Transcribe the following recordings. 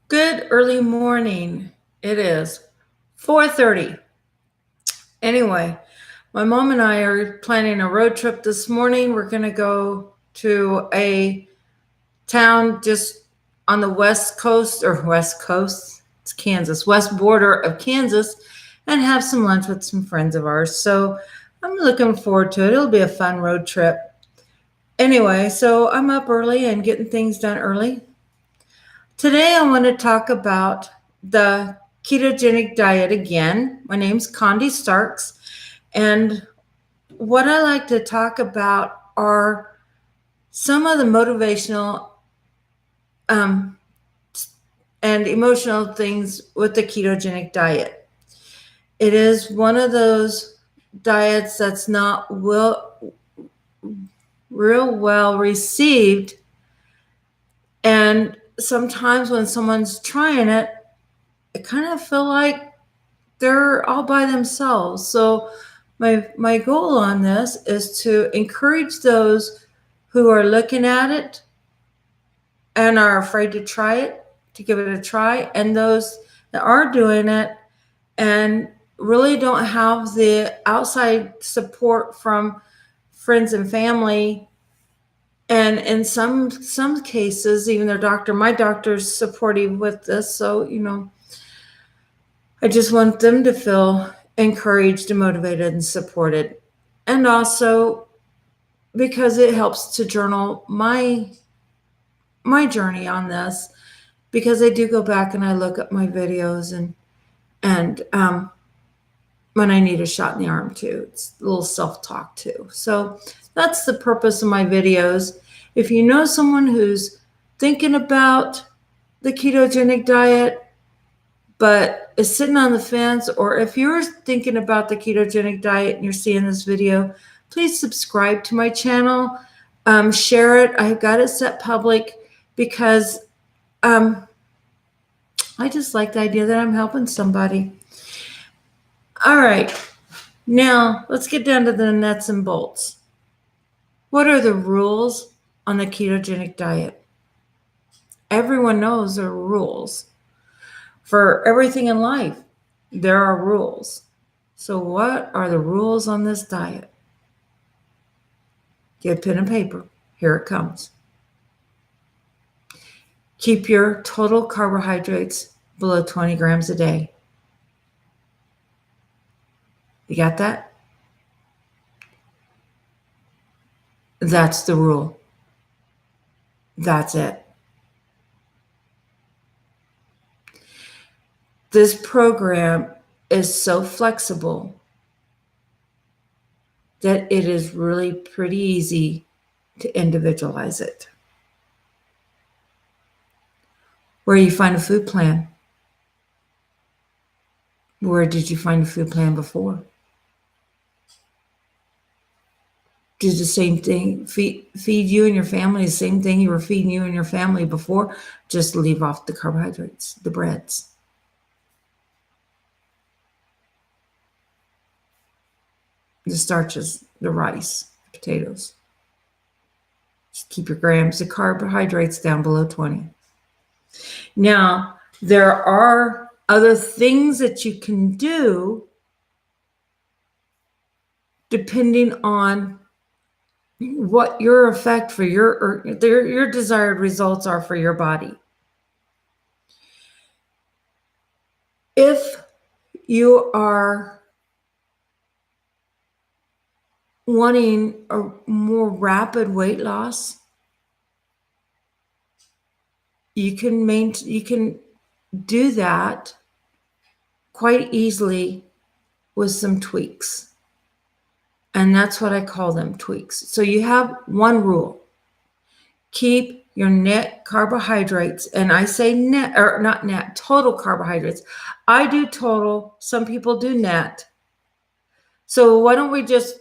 Good early morning. It is 4:30. Anyway, my mom and I are planning a road trip this morning. We're going to go to a town just on the west coast, it's Kansas, west border of Kansas, and have some lunch with some friends of ours. So I'm looking forward to it. It'll be a fun road trip. Anyway, so I'm up early and getting things done early. Today, I want to talk about the ketogenic diet again. My name's Condi Starks, and what I like to talk about are some of the motivational um, and emotional things with the ketogenic diet. It is one of those diets that's not real well received, and sometimes when someone's trying it, I kind of feel like they're all by themselves. So my goal on this is to encourage those who are looking at it and are afraid to try it, to give it a try, and those that are doing it and really don't have the outside support from friends and family, and in some cases even their doctor. My doctor's supportive with this, so I just want them to feel encouraged and motivated and supported. And also because it helps to journal my journey on this, because I do go back and I look at my videos, and when I need a shot in the arm too. It's a little self-talk too. So that's the purpose of my videos. If you know someone who's thinking about the ketogenic diet but is sitting on the fence, or if you're thinking about the ketogenic diet and you're seeing this video, please subscribe to my channel, share it. I've got it set public because I just like the idea that I'm helping somebody. All right, now let's get down to the nuts and bolts. What are the rules on the ketogenic diet? Everyone knows there are rules. For everything in life, there are rules. So what are the rules on this diet? Get pen and paper. Here it comes. Keep your total carbohydrates below 20 grams a day. You got that? That's the rule. That's it. This program is so flexible that it is really pretty easy to individualize it. Where you find a food plan? Where did you find a food plan before? Do the same thing, feed you and your family the same thing you were feeding you and your family before, just leave off the carbohydrates, the breads. The starches, the rice, the potatoes. Just keep your grams of carbohydrates down below 20. Now, there are other things that you can do depending on what your effect for your desired results are for your body. If you are wanting a more rapid weight loss, you can do that quite easily with some tweaks. And that's what I call them, tweaks. So you have one rule. Keep your net carbohydrates, and I say net, or not net, total carbohydrates. I do total, some people do net. So why don't we just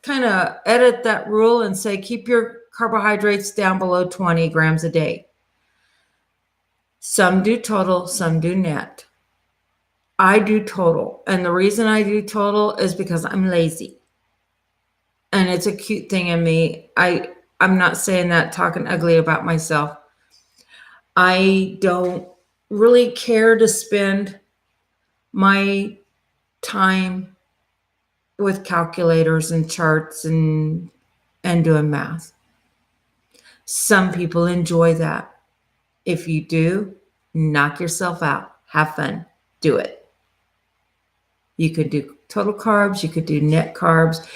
kind of edit that rule and say keep your carbohydrates down below 20 grams a day. Some do total, some do net. I do total. And the reason I do total is because I'm lazy. And it's a cute thing in me. I'm not saying that talking ugly about myself. I don't really care to spend my time with calculators and charts and doing math. Some people enjoy that. If you do, knock yourself out. Have fun. Do it. You could do total carbs, you could do net carbs.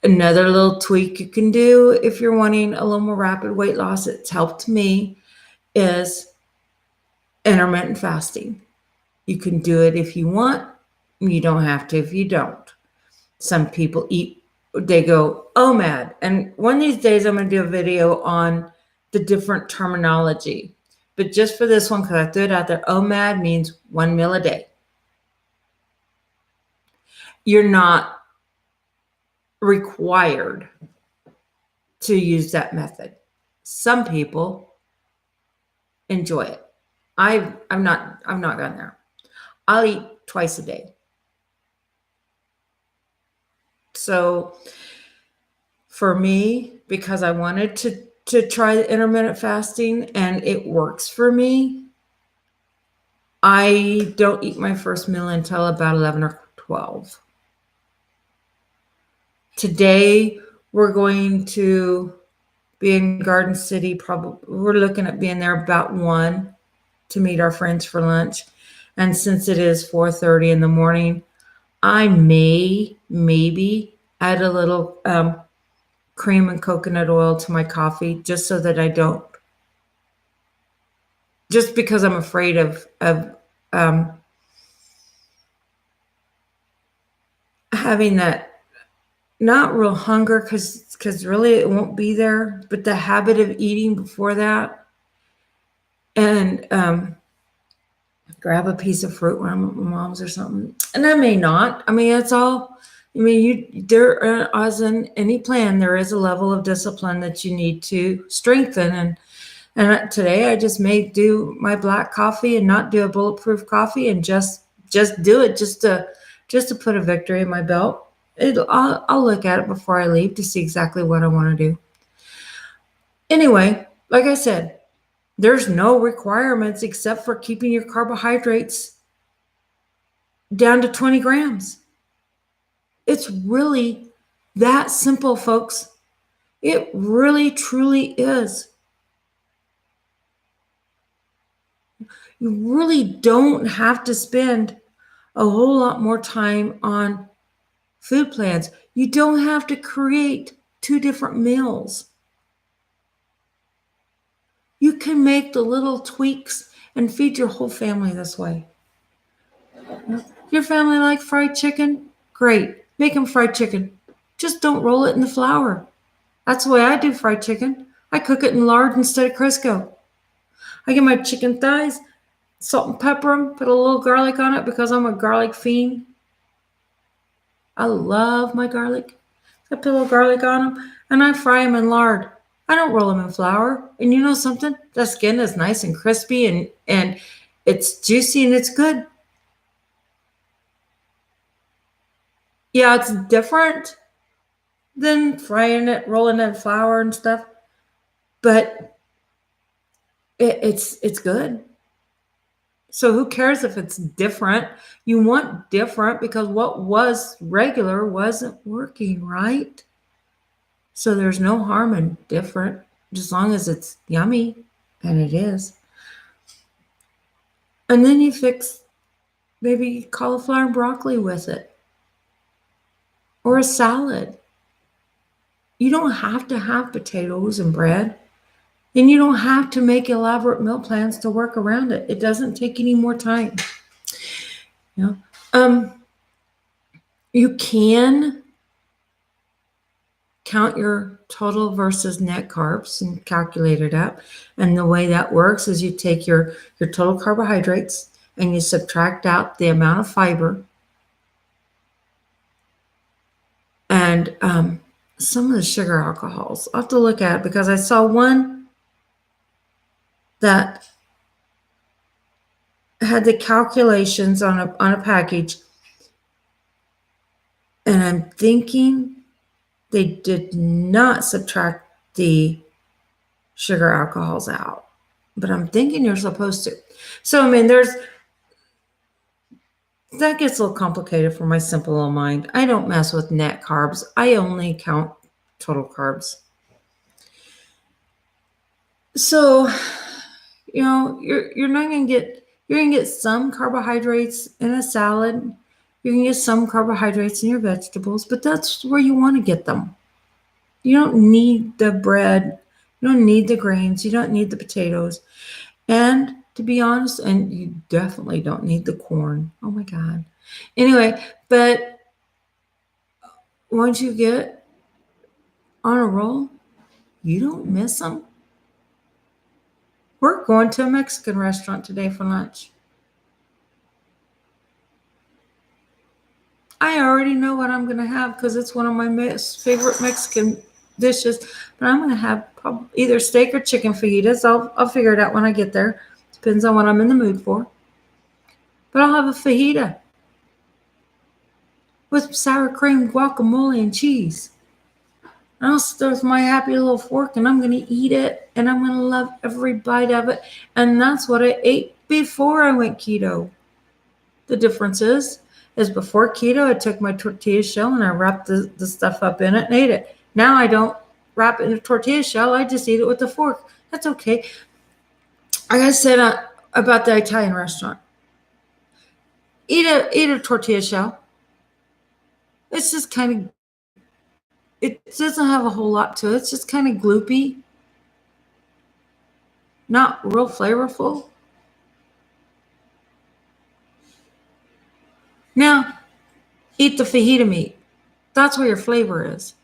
Another little tweak you can do if you're wanting a little more rapid weight loss, it's helped me, is intermittent fasting. You can do it if you want. You don't have to if you don't. Some people eat, they go OMAD. And one of these days I'm going to do a video on the different terminology. But just for this one, because I threw it out there, OMAD means 1 meal a day. You're not required to use that method. Some people enjoy it. I've not gone there. I'll eat twice a day. So for me, because I wanted to try the intermittent fasting and it works for me, I don't eat my first meal until about 11 or 12. Today, we're going to be in Garden City. Probably we're looking at being there about 1 to meet our friends for lunch. And since it is 4:30 in the morning, I maybe add a little cream and coconut oil to my coffee just so that I don't, just because I'm afraid of having that not real hunger, because really it won't be there, but the habit of eating before that, and grab a piece of fruit when I'm at my mom's or something. And I may not. I mean, it's all. I mean, there, as in any plan, there is a level of discipline that you need to strengthen. And today I just may do my black coffee and not do a bulletproof coffee, and just do it just to put a victory in my belt. I'll look at it before I leave to see exactly what I want to do. Anyway, like I said, there's no requirements except for keeping your carbohydrates down to 20 grams. It's really that simple, folks. It really, truly is. You really don't have to spend a whole lot more time on food plans. You don't have to create 2 different meals. You can make the little tweaks and feed your whole family this way. Your family like fried chicken? Great. Make them fried chicken. Just don't roll it in the flour. That's the way I do fried chicken. I cook it in lard instead of Crisco. I get my chicken thighs, salt and pepper them, put a little garlic on it because I'm a garlic fiend. I love my garlic. I put a little garlic on them, and I fry them in lard. I don't roll them in flour. And you know something? The skin is nice and crispy, and it's juicy and it's good. Yeah, it's different than frying it, rolling it in flour and stuff, but it's good. So who cares if it's different? You want different because what was regular wasn't working, right? So there's no harm in different, as long as it's yummy, and it is. And then you fix maybe cauliflower and broccoli with it, or a salad. You don't have to have potatoes and bread. And you don't have to make elaborate meal plans to work around it. It doesn't take any more time. You know? You can count your total versus net carbs and calculate it out. And the way that works is you take your total carbohydrates and you subtract out the amount of fiber and some of the sugar alcohols. I'll have to look at it because I saw one that had the calculations on a package, and I'm thinking they did not subtract the sugar alcohols out. but I'm thinking you're supposed to. So, that gets a little complicated for my simple little mind. I don't mess with net carbs. I only count total carbs. So, you're not gonna get some carbohydrates in a salad. You're gonna get some carbohydrates in your vegetables, but that's where you want to get them. You don't need the bread. You don't need the grains. You don't need the potatoes. And to be honest, and you definitely don't need the corn. Oh my God. Anyway, but once you get on a roll, you don't miss them. We're going to a Mexican restaurant today for lunch. I already know what I'm going to have because it's one of my favorite Mexican dishes. But I'm going to have probably either steak or chicken fajitas. I'll figure it out when I get there. Depends on what I'm in the mood for. But I'll have a fajita with sour cream, guacamole, and cheese. And I'll start with my happy little fork and I'm going to eat it. And I'm going to love every bite of it. And that's what I ate before I went keto. The difference is before keto, I took my tortilla shell and I wrapped the stuff up in it and ate it. Now I don't wrap it in a tortilla shell. I just eat it with a fork. That's okay. Like I said about the Italian restaurant, eat a tortilla shell. It's just it doesn't have a whole lot to it. It's just kind of gloopy, not real flavorful. Now, eat the fajita meat. That's where your flavor is.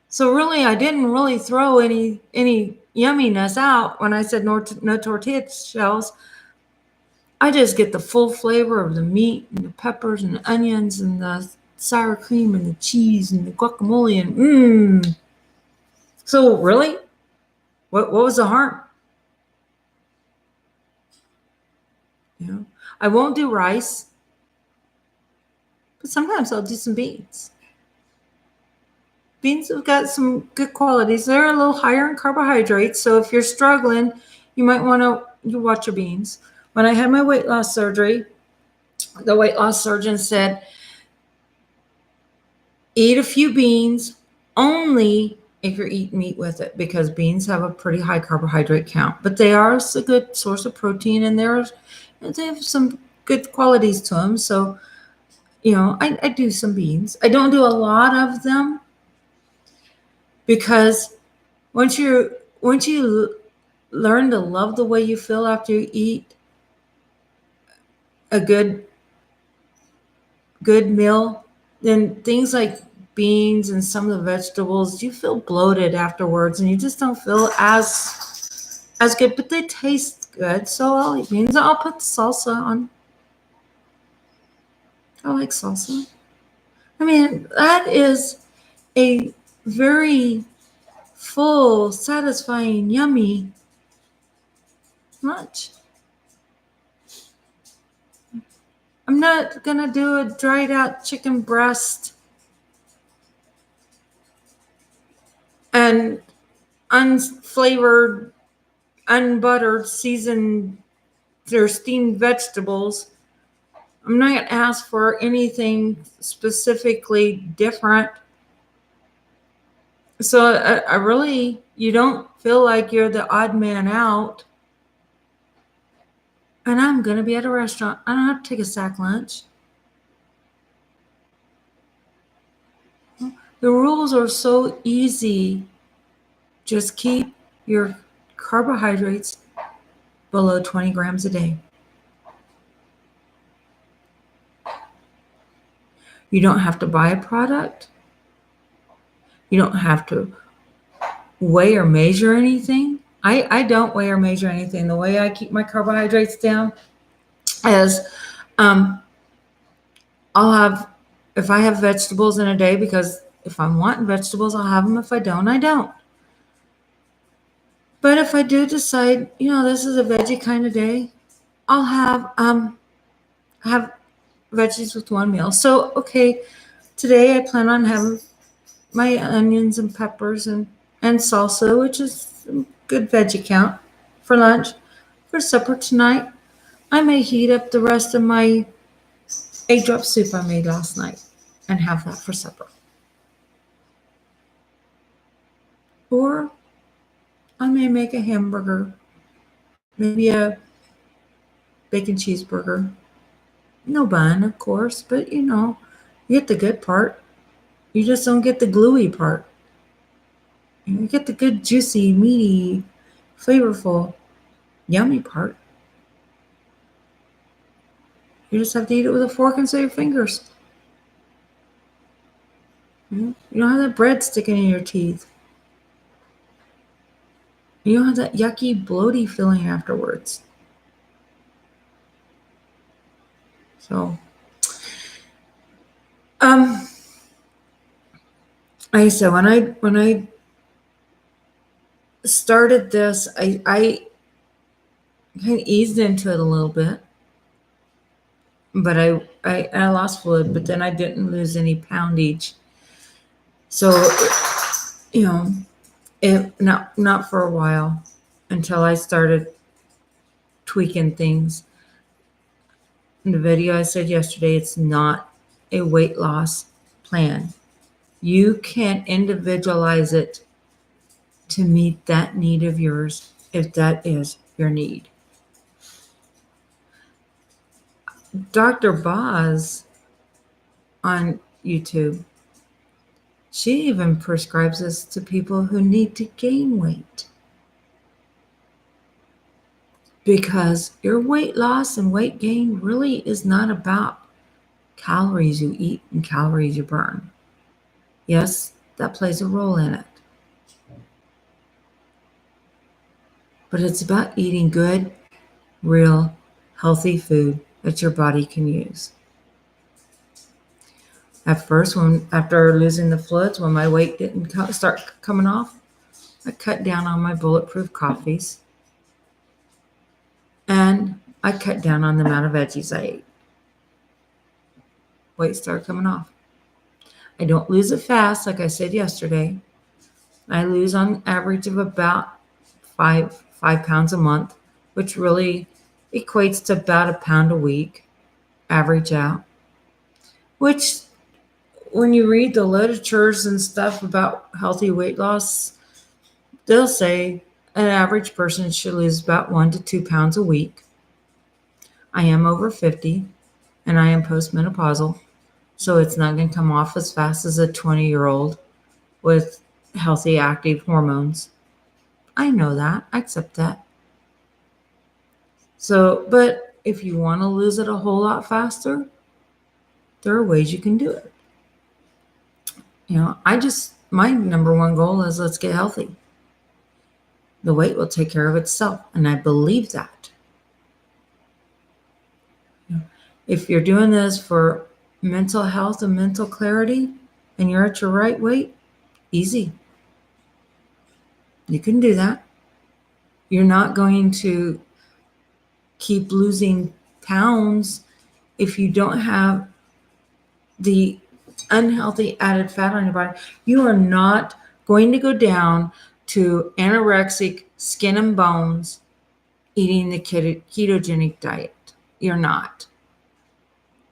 So really, I didn't really throw any yumminess out when I said no tortilla shells. I just get the full flavor of the meat and the peppers and the onions and the sour cream and the cheese and the guacamole and So really, what was the harm? I won't do rice, but sometimes I'll do some beans. Beans have got some good qualities. They're a little higher in carbohydrates, so if you're struggling, you might want to watch your beans. When I had my weight loss surgery, the weight loss surgeon said, eat a few beans only if you're eating meat with it, because beans have a pretty high carbohydrate count, but they are a good source of protein and they have some good qualities to them. So, I do some beans. I don't do a lot of them because once you learn to love the way you feel after you eat a good meal, then things like beans and some of the vegetables, you feel bloated afterwards and you just don't feel as good, but they taste good. So I'll eat beans. I'll put the salsa on. I like salsa. That is a very full, satisfying, yummy lunch. I'm not going to do a dried out chicken breast and unflavored, unbuttered, seasoned, or steamed vegetables. I'm not going to ask for anything specifically different. So I really, you don't feel like you're the odd man out. And I'm going to be at a restaurant. I don't have to take a sack lunch. The rules are so easy. Just keep your carbohydrates below 20 grams a day. You don't have to buy a product. You don't have to weigh or measure anything. I don't weigh or measure anything. The way I keep my carbohydrates down is I'll have, if I have vegetables in a day, because if I'm wanting vegetables, I'll have them. If I don't, I don't. But if I do decide, this is a veggie kind of day, I'll have veggies with one meal. So, okay, today I plan on having my onions and peppers and salsa, which is a good veggie count. for lunch. For supper tonight, I may heat up the rest of my 8-drop soup I made last night and have that for supper. Or I may make a hamburger, maybe a bacon cheeseburger. No bun, of course, but you get the good part. You just don't get the gluey part. You get the good, juicy, meaty, flavorful, yummy part. You just have to eat it with a fork instead of your fingers. You don't have that bread sticking in your teeth. You don't have that yucky, bloaty feeling afterwards. So, I said when I started this, I kind of eased into it a little bit, but I lost fluid, but then I didn't lose any poundage. So, you know, not for a while until I started tweaking things. In the video I said yesterday, it's not a weight loss plan. You can individualize it to meet that need of yours if that is your need. Dr. Boz on YouTube, she even prescribes this to people who need to gain weight. Because your weight loss and weight gain really is not about calories you eat and calories you burn. Yes, that plays a role in it. But it's about eating good, real, healthy food that your body can use. At first, after losing the fluids, when my weight didn't start coming off, I cut down on my bulletproof coffees. And I cut down on the amount of veggies I ate. Weight started coming off. I don't lose it fast, like I said yesterday. I lose on average of about 5 pounds a month, which really equates to about a pound a week, average out. Which, when you read the literatures and stuff about healthy weight loss, they'll say an average person should lose about 1 to 2 pounds a week. I am over 50 and I am postmenopausal, so it's not going to come off as fast as a 20-year-old with healthy, active hormones. I know that. I accept that. So, but if you want to lose it a whole lot faster, there are ways you can do it. My number one goal is let's get healthy. The weight will take care of itself, and I believe that. If you're doing this for mental health and mental clarity, and you're at your right weight, easy. You can do that. You're not going to keep losing pounds if you don't have the unhealthy added fat on your body. You are not going to go down to anorexic skin and bones eating the ketogenic diet. You're not.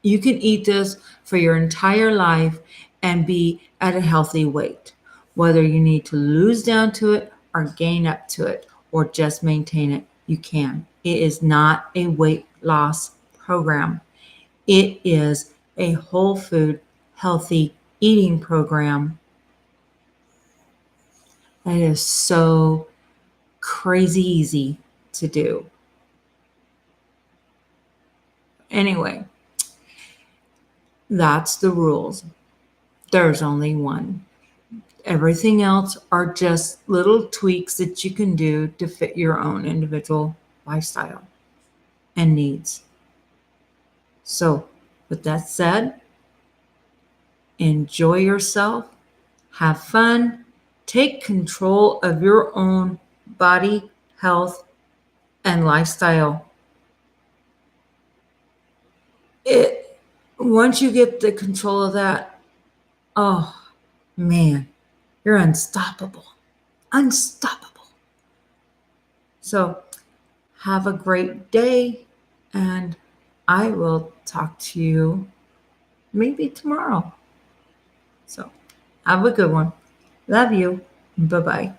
You can eat this for your entire life and be at a healthy weight, whether you need to lose down to it or gain up to it or just maintain it. You can. It is not a weight loss program. It is a whole food, healthy eating program. That is so crazy easy to do. Anyway, that's the rules. There's only one. Everything else are just little tweaks that you can do to fit your own individual lifestyle and needs. So, with that said, enjoy yourself, have fun, take control of your own body, health, and lifestyle. Once you get the control of that, oh man, you're unstoppable. Unstoppable. So Have a great day, and I will talk to you maybe tomorrow. So have a good one. Love you. Bye bye.